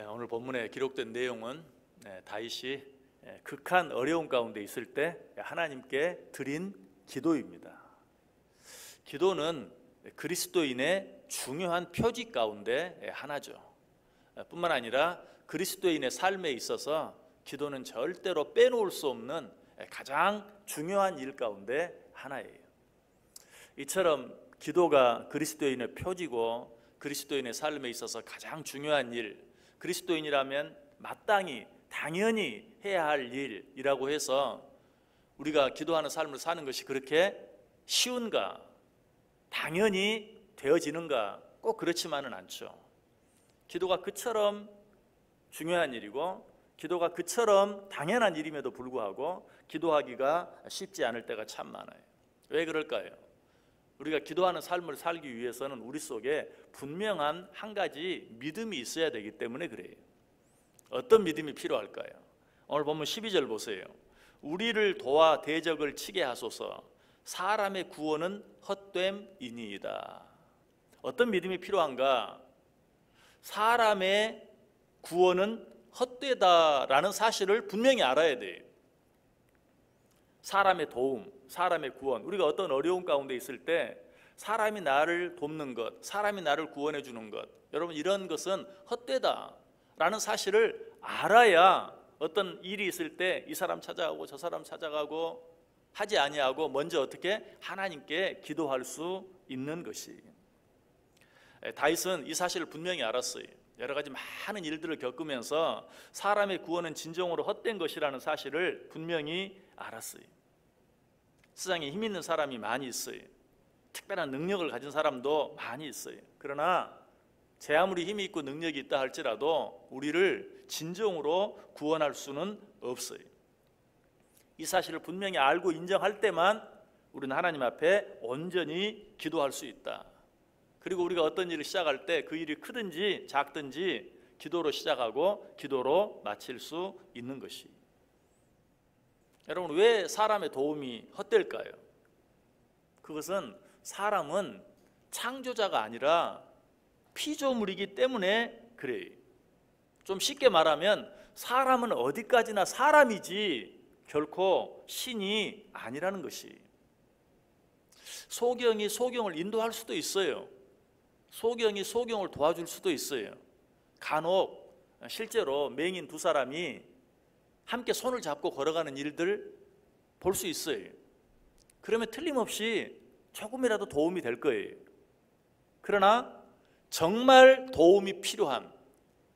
오늘 본문에 기록된 내용은 다윗이 극한 어려움 가운데 있을 때 하나님께 드린 기도입니다. 기도는 그리스도인의 중요한 표지 가운데 하나죠. 뿐만 아니라 그리스도인의 삶에 있어서 기도는 절대로 빼놓을 수 없는 가장 중요한 일 가운데 하나예요. 이처럼 기도가 그리스도인의 표지고 그리스도인의 삶에 있어서 가장 중요한 일, 그리스도인이라면 마땅히 당연히 해야 할 일이라고 해서 우리가 기도하는 삶을 사는 것이 그렇게 쉬운가, 당연히 되어지는가, 꼭 그렇지만은 않죠. 기도가 그처럼 중요한 일이고 기도가 그처럼 당연한 일임에도 불구하고 기도하기가 쉽지 않을 때가 참 많아요. 왜 그럴까요? 우리가 기도하는 삶을 살기 위해서는 우리 속에 분명한 한 가지 믿음이 있어야 되기 때문에 그래요. 어떤 믿음이 필요할까요? 오늘 본문 12절 보세요. 우리를 도와 대적을 치게 하소서. 사람의 구원은 헛됨이니이다. 어떤 믿음이 필요한가? 사람의 구원은 헛되다라는 사실을 분명히 알아야 돼요. 사람의 도움, 사람의 구원, 우리가 어떤 어려움 가운데 있을 때 사람이 나를 돕는 것, 사람이 나를 구원해 주는 것, 여러분 이런 것은 헛되다라는 사실을 알아야 어떤 일이 있을 때 이 사람 찾아가고 저 사람 찾아가고 하지 아니하고 먼저 어떻게 하나님께 기도할 수 있는 것이. 다윗은 이 사실을 분명히 알았어요. 여러 가지 많은 일들을 겪으면서 사람의 구원은 진정으로 헛된 것이라는 사실을 분명히 알았어요. 세상에 힘 있는 사람이 많이 있어요. 특별한 능력을 가진 사람도 많이 있어요. 그러나 제 아무리 힘이 있고 능력이 있다 할지라도 우리를 진정으로 구원할 수는 없어요. 이 사실을 분명히 알고 인정할 때만 우리는 하나님 앞에 온전히 기도할 수 있다. 그리고 우리가 어떤 일을 시작할 때 그 일이 크든지 작든지 기도로 시작하고 기도로 마칠 수 있는 것이. 여러분 왜 사람의 도움이 헛될까요? 그것은 사람은 창조자가 아니라 피조물이기 때문에 그래요. 좀 쉽게 말하면 사람은 어디까지나 사람이지 결코 신이 아니라는 것이. 소경이 소경을 인도할 수도 있어요. 소경이 소경을 도와줄 수도 있어요. 간혹 실제로 맹인 두 사람이 함께 손을 잡고 걸어가는 일들 볼 수 있어요. 그러면 틀림없이 조금이라도 도움이 될 거예요. 그러나 정말 도움이 필요한,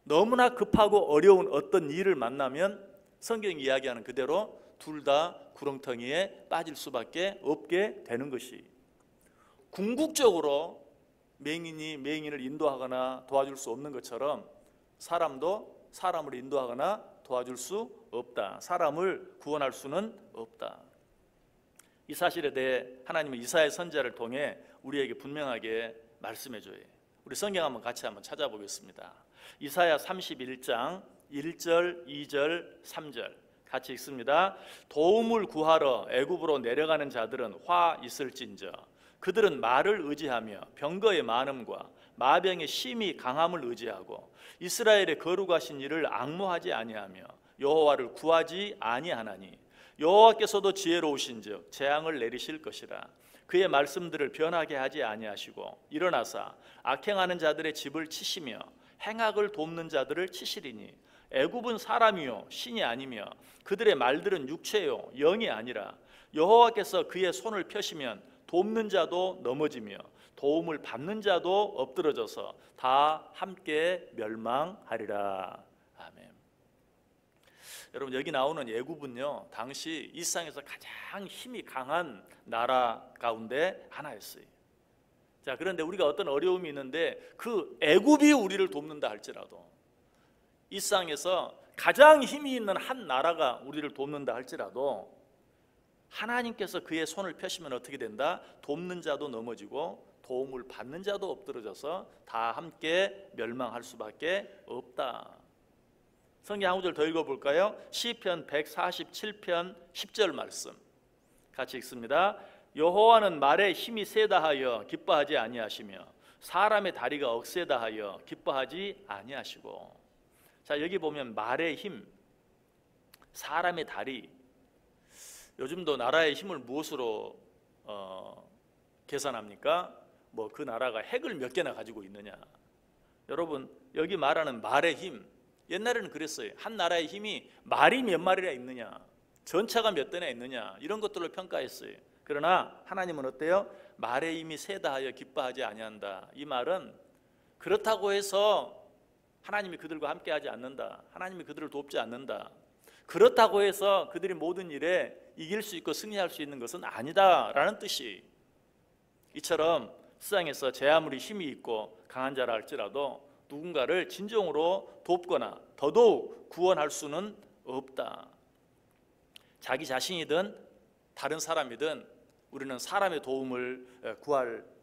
너무나 급하고 어려운 어떤 일을 만나면 성경이 이야기하는 그대로 둘 다 구렁텅이에 빠질 수밖에 없게 되는 것이. 궁극적으로 맹인이 맹인을 인도하거나 도와줄 수 없는 것처럼 사람도 사람을 인도하거나 도와줄 수 없다. 사람을 구원할 수는 없다. 이 사실에 대해 하나님은 이사야 선지자를 통해 우리에게 분명하게 말씀해 줘요. 우리 성경 한번 같이 한번 찾아보겠습니다. 이사야 31장 1절, 2절, 3절 같이 읽습니다. 도움을 구하러 애굽으로 내려가는 자들은 화 있을진저 그들은 말을 의지하며 병거의 많음과 마병의 심히 강함을 의지하고 이스라엘의 거룩하신 이를 앙모하지 아니하며 여호와를 구하지 아니하나니 여호와께서도 지혜로우신즉 재앙을 내리실 것이라. 그의 말씀들을 변하게 하지 아니하시고 일어나사 악행하는 자들의 집을 치시며 행악을 돕는 자들을 치시리니 애굽은 사람이요 신이 아니며 그들의 말들은 육체요 영이 아니라 여호와께서 그의 손을 펴시면 돕는 자도 넘어지며 도움을 받는 자도 엎드러져서 다 함께 멸망하리라. 아멘. 여러분 여기 나오는 애굽은요 당시 이 세상에서 가장 힘이 강한 나라 가운데 하나였어요. 자, 그런데 우리가 어떤 어려움이 있는데 그 애굽이 우리를 돕는다 할지라도 이 세상에서 가장 힘이 있는 한 나라가 우리를 돕는다 할지라도 하나님께서 그의 손을 펴시면 어떻게 된다? 돕는 자도 넘어지고 도움을 받는 자도 엎드러져서 다 함께 멸망할 수밖에 없다. 성경 한 구절 더 읽어볼까요? 시편 147편 10절 말씀 같이 읽습니다. 여호와는 말에 힘이 세다 하여 기뻐하지 아니하시며 사람의 다리가 억세다 하여 기뻐하지 아니하시고. 자, 여기 보면 말의 힘, 사람의 다리. 요즘도 나라의 힘을 무엇으로 계산합니까? 뭐 그 나라가 핵을 몇 개나 가지고 있느냐. 여러분, 여기 말하는 말의 힘, 옛날에는 그랬어요. 한 나라의 힘이 말이 몇 마리나 있느냐, 전차가 몇 대나 있느냐, 이런 것들로 평가했어요. 그러나 하나님은 어때요? 말의 힘이 세다 하여 기뻐하지 아니한다. 이 말은 그렇다고 해서 하나님이 그들과 함께하지 않는다, 하나님이 그들을 돕지 않는다, 그렇다고 해서 그들이 모든 일에 이길 수 있고 승리할 수 있는 것은 아니다라는 뜻이. 이처럼 세상에서 제 아무리 힘이 있고 강한 자라 할지라도 누군가를 진정으로 돕거나 더더욱 구원할 수는 없다. 자기 자신이든 다른 사람이든 우리는 사람의 도움을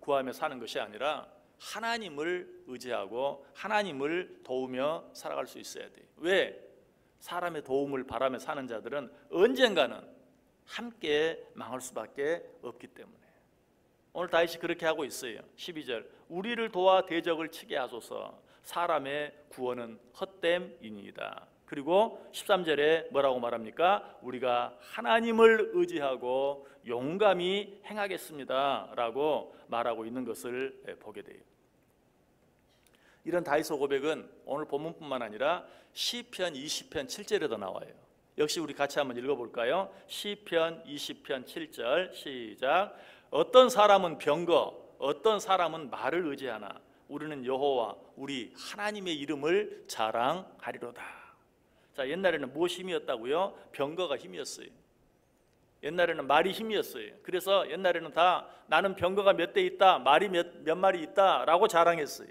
구하며 사는 것이 아니라 하나님을 의지하고 하나님을 도우며 살아갈 수 있어야 돼요. 왜? 사람의 도움을 바라며 사는 자들은 언젠가는 함께 망할 수밖에 없기 때문에. 오늘 다윗이 그렇게 하고 있어요. 12절, 우리를 도와 대적을 치게 하소서. 사람의 구원은 헛됨이니이다. 그리고 13절에 뭐라고 말합니까? 우리가 하나님을 의지하고 용감히 행하겠습니다 라고 말하고 있는 것을 보게 돼요. 이런 다윗의 고백은 오늘 본문뿐만 아니라 시편 20편 7절에도 나와요. 역시 우리 같이 한번 읽어볼까요? 시편 20편 7절 시작. 어떤 사람은 병거, 어떤 사람은 말을 의지하나 우리는 여호와 우리 하나님의 이름을 자랑하리로다. 자, 옛날에는 무엇이 힘이었다고요? 병거가 힘이었어요. 옛날에는 말이 힘이었어요. 그래서 옛날에는 다 나는 병거가 몇 대 있다, 말이 몇 마리 있다 라고 자랑했어요.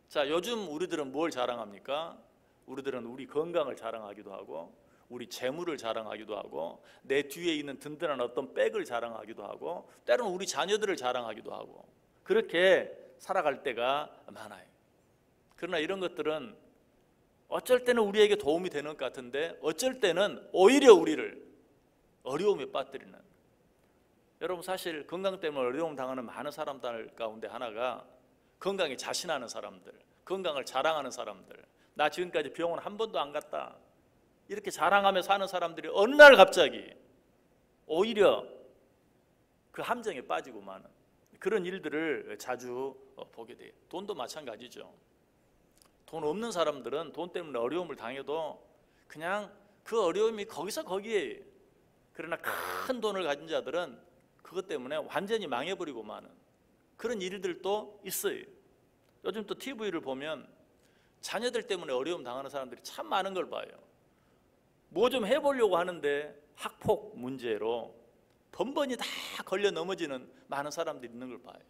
자, 요즘 우리들은 뭘 자랑합니까? 우리들은 우리 건강을 자랑하기도 하고 우리 재물을 자랑하기도 하고 내 뒤에 있는 든든한 어떤 백을 자랑하기도 하고 때로는 우리 자녀들을 자랑하기도 하고 그렇게 살아갈 때가 많아요. 그러나 이런 것들은 어쩔 때는 우리에게 도움이 되는 것 같은데 어쩔 때는 오히려 우리를 어려움에 빠뜨리는. 여러분, 사실 건강 때문에 어려움 당하는 많은 사람들 가운데 하나가 건강에 자신하는 사람들, 건강을 자랑하는 사람들. 나 지금까지 병원 한 번도 안 갔다, 이렇게 자랑하며 사는 사람들이 어느 날 갑자기 오히려 그 함정에 빠지고 마는 그런 일들을 자주 보게 돼요. 돈도 마찬가지죠. 돈 없는 사람들은 돈 때문에 어려움을 당해도 그냥 그 어려움이 거기서 거기에요. 그러나 큰 돈을 가진 자들은 그것 때문에 완전히 망해버리고 마는 그런 일들도 있어요. 요즘 또 TV를 보면 자녀들 때문에 어려움 당하는 사람들이 참 많은 걸 봐요. 뭐 좀 해보려고 하는데 학폭 문제로 번번이 다 걸려 넘어지는 많은 사람들이 있는 걸 봐요.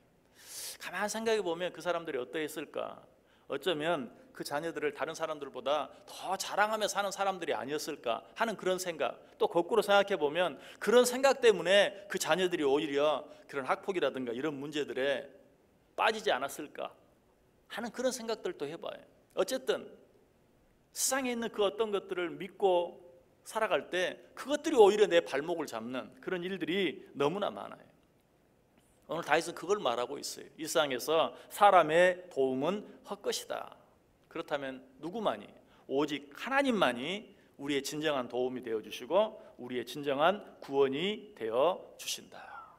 가만히 생각해 보면 그 사람들이 어떠했을까? 어쩌면 그 자녀들을 다른 사람들보다 더 자랑하며 사는 사람들이 아니었을까 하는 그런 생각. 또 거꾸로 생각해 보면 그런 생각 때문에 그 자녀들이 오히려 그런 학폭이라든가 이런 문제들에 빠지지 않았을까 하는 그런 생각들도 해봐요. 어쨌든 세상에 있는 그 어떤 것들을 믿고 살아갈 때 그것들이 오히려 내 발목을 잡는 그런 일들이 너무나 많아요. 오늘 다윗은 그걸 말하고 있어요. 이 세상에서 사람의 도움은 헛것이다. 그렇다면 누구만이? 오직 하나님만이 우리의 진정한 도움이 되어주시고 우리의 진정한 구원이 되어주신다.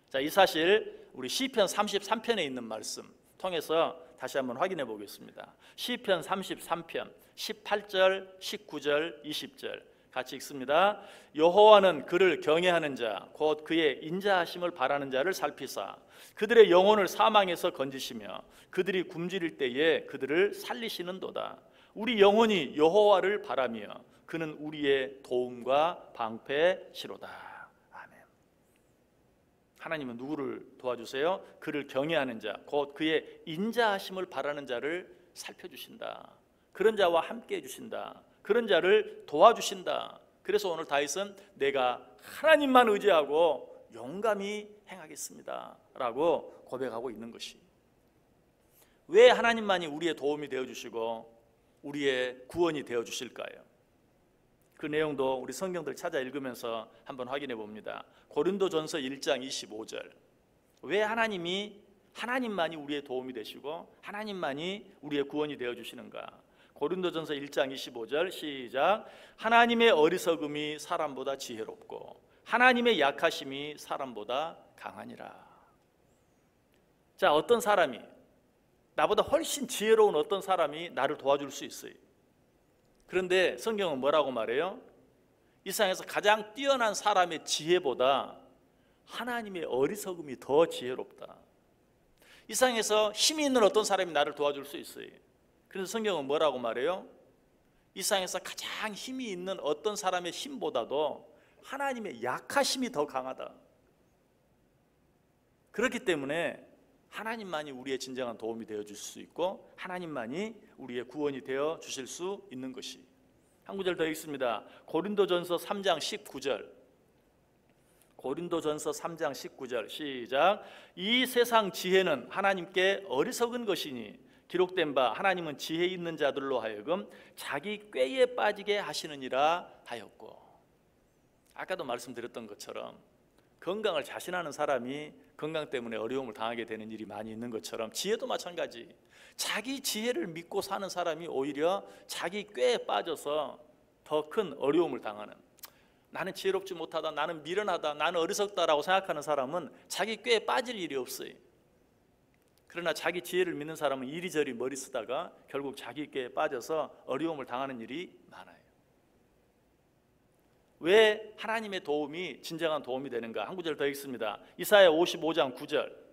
자, 이 사실 우리 시편 33편에 있는 말씀 통해서 다시 한번 확인해 보겠습니다. 시편 33편 18절, 19절, 20절 같이 읽습니다. 여호와는 그를 경외하는 자, 곧 그의 인자하심을 바라는 자를 살피사 그들의 영혼을 사망에서 건지시며 그들이 굶주릴 때에 그들을 살리시는도다. 우리 영혼이 여호와를 바라며 그는 우리의 도움과 방패시로다. 아멘. 하나님은 누구를 도와주세요? 그를 경외하는 자, 곧 그의 인자하심을 바라는 자를 살펴주신다. 그런 자와 함께 해주신다. 그런 자를 도와주신다. 그래서 오늘 다윗은 내가 하나님만 의지하고 용감히 행하겠습니다 라고 고백하고 있는 것이. 왜 하나님만이 우리의 도움이 되어주시고 우리의 구원이 되어주실까요? 그 내용도 우리 성경들 찾아 읽으면서 한번 확인해 봅니다. 고린도전서 1장 25절. 왜 하나님만이 우리의 도움이 되시고 하나님만이 우리의 구원이 되어주시는가? 고린도전서 1장 25절 시작. 하나님의 어리석음이 사람보다 지혜롭고 하나님의 약하심이 사람보다 강하니라. 자, 어떤 사람이, 나보다 훨씬 지혜로운 어떤 사람이 나를 도와줄 수 있어요. 그런데 성경은 뭐라고 말해요? 이 세상에서 가장 뛰어난 사람의 지혜보다 하나님의 어리석음이 더 지혜롭다. 이 세상에서 힘이 있는 어떤 사람이 나를 도와줄 수 있어요. 그래서 성경은 뭐라고 말해요? 이 세상에서 가장 힘이 있는 어떤 사람의 힘보다도 하나님의 약하심이 더 강하다. 그렇기 때문에 하나님만이 우리의 진정한 도움이 되어 주실 수 있고 하나님만이 우리의 구원이 되어 주실 수 있는 것이. 한 구절 더 읽습니다. 고린도전서 3장 19절. 고린도전서 3장 19절 시작. 이 세상 지혜는 하나님께 어리석은 것이니 기록된 바 하나님은 지혜 있는 자들로 하여금 자기 꾀에 빠지게 하시느니라 하였고. 아까도 말씀드렸던 것처럼 건강을 자신하는 사람이 건강 때문에 어려움을 당하게 되는 일이 많이 있는 것처럼 지혜도 마찬가지. 자기 지혜를 믿고 사는 사람이 오히려 자기 꾀에 빠져서 더 큰 어려움을 당하는, 나는 지혜롭지 못하다, 나는 미련하다, 나는 어리석다라고 생각하는 사람은 자기 꾀에 빠질 일이 없어요. 그러나 자기 지혜를 믿는 사람은 이리저리 머리 쓰다가 결국 자기 꾀에 빠져서 어려움을 당하는 일이 많아요. 왜 하나님의 도움이 진정한 도움이 되는가? 한 구절 더 읽습니다. 이사야 55장 9절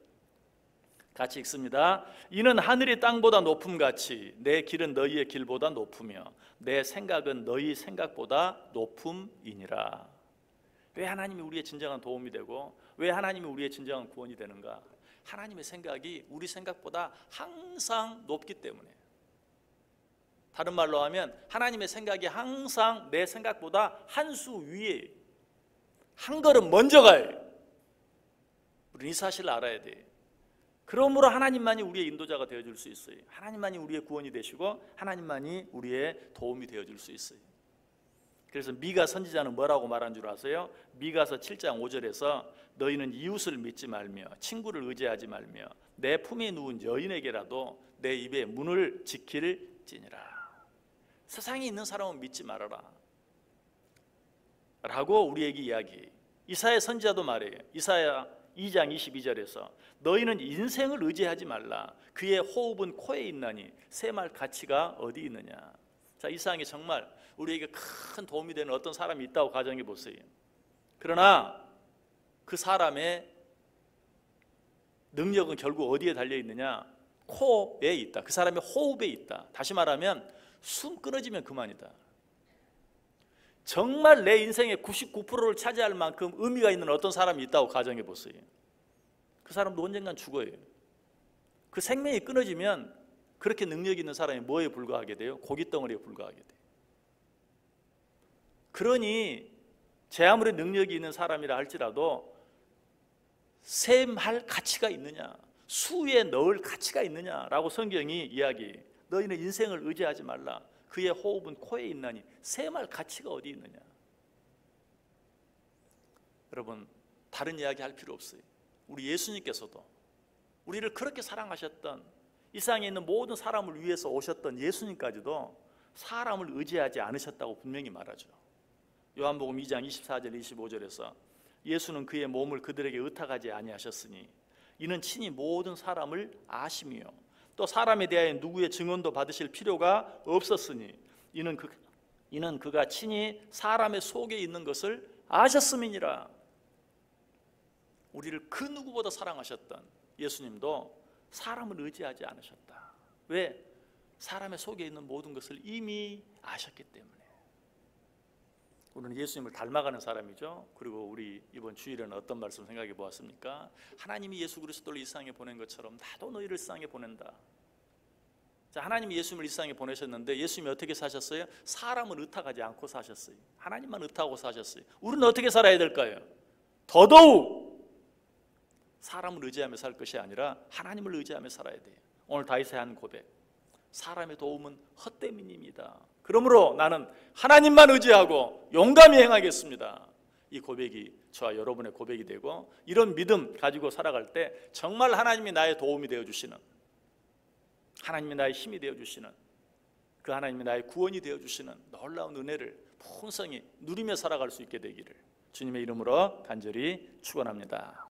같이 읽습니다. 이는 하늘이 땅보다 높음같이 내 길은 너희의 길보다 높으며 내 생각은 너희 생각보다 높음이니라. 왜 하나님이 우리의 진정한 도움이 되고 왜 하나님이 우리의 진정한 구원이 되는가? 하나님의 생각이 우리 생각보다 항상 높기 때문에. 다른 말로 하면 하나님의 생각이 항상 내 생각보다 한 수 위에, 한 걸음 먼저 가요. 우리는 이 사실을 알아야 돼. 그러므로 하나님만이 우리의 인도자가 되어줄 수 있어요. 하나님만이 우리의 구원이 되시고 하나님만이 우리의 도움이 되어줄 수 있어요. 그래서 미가 선지자는 뭐라고 말한 줄 아세요? 미가서 7장 5절에서 너희는 이웃을 믿지 말며 친구를 의지하지 말며 내 품에 누운 여인에게라도 내 입에 문을 지킬지니라. 세상에 있는 사람은 믿지 말아라 라고 우리에게 이야기해요. 이사야 선지자도 말해요. 이사야 2장 22절에서 너희는 인생을 의지하지 말라. 그의 호흡은 코에 있나니 새말 가치가 어디 있느냐. 자, 이 세상에 정말 우리에게 큰 도움이 되는 어떤 사람이 있다고 가정해 보세요. 그러나 그 사람의 능력은 결국 어디에 달려 있느냐? 코에 있다. 그 사람의 호흡에 있다. 다시 말하면 숨 끊어지면 그만이다. 정말 내 인생의 99%를 차지할 만큼 의미가 있는 어떤 사람이 있다고 가정해 보세요. 그 사람도 언젠간 죽어요. 그 생명이 끊어지면 그렇게 능력이 있는 사람이 뭐에 불과하게 돼요? 고깃덩어리에 불과하게 돼요. 그러니 제 아무리 능력이 있는 사람이라 할지라도 셈할 가치가 있느냐, 수에 넣을 가치가 있느냐라고 성경이 이야기해요. 너희는 인생을 의지하지 말라. 그의 호흡은 코에 있나니 셈할 가치가 어디 있느냐. 여러분, 다른 이야기 할 필요 없어요. 우리 예수님께서도 우리를 그렇게 사랑하셨던, 이 세상에 있는 모든 사람을 위해서 오셨던 예수님까지도 사람을 의지하지 않으셨다고 분명히 말하죠. 요한복음 2장 24절 25절에서 예수는 그의 몸을 그들에게 의탁하지 아니하셨으니 이는 친히 모든 사람을 아시며 또 사람에 대하여 누구의 증언도 받으실 필요가 없었으니 이는 그가 친히 사람의 속에 있는 것을 아셨음이니라. 우리를 그 누구보다 사랑하셨던 예수님도 사람을 의지하지 않으셨다. 왜? 사람의 속에 있는 모든 것을 이미 아셨기 때문에. 우리는 예수님을 닮아가는 사람이죠. 그리고 우리 이번 주일에는 어떤 말씀 생각해 보았습니까? 하나님이 예수 그리스도를 이 세상에 보낸 것처럼 나도 너희를 이 세상에 보낸다. 자, 하나님이 예수님을 이 세상에 보내셨는데 예수님이 어떻게 사셨어요? 사람을 의탁하지 않고 사셨어요. 하나님만 의탁하고 사셨어요. 우리는 어떻게 살아야 될까요? 더더욱 사람을 의지하며 살 것이 아니라 하나님을 의지하며 살아야 돼요. 오늘 다윗의 한 고백, 사람의 도움은 헛됨이니이다. 그러므로 나는 하나님만 의지하고 용감히 행하겠습니다. 이 고백이 저와 여러분의 고백이 되고, 이런 믿음 가지고 살아갈 때 정말 하나님이 나의 도움이 되어주시는, 하나님이 나의 힘이 되어주시는 그 하나님이 나의 구원이 되어주시는 놀라운 은혜를 풍성히 누리며 살아갈 수 있게 되기를 주님의 이름으로 간절히 축원합니다.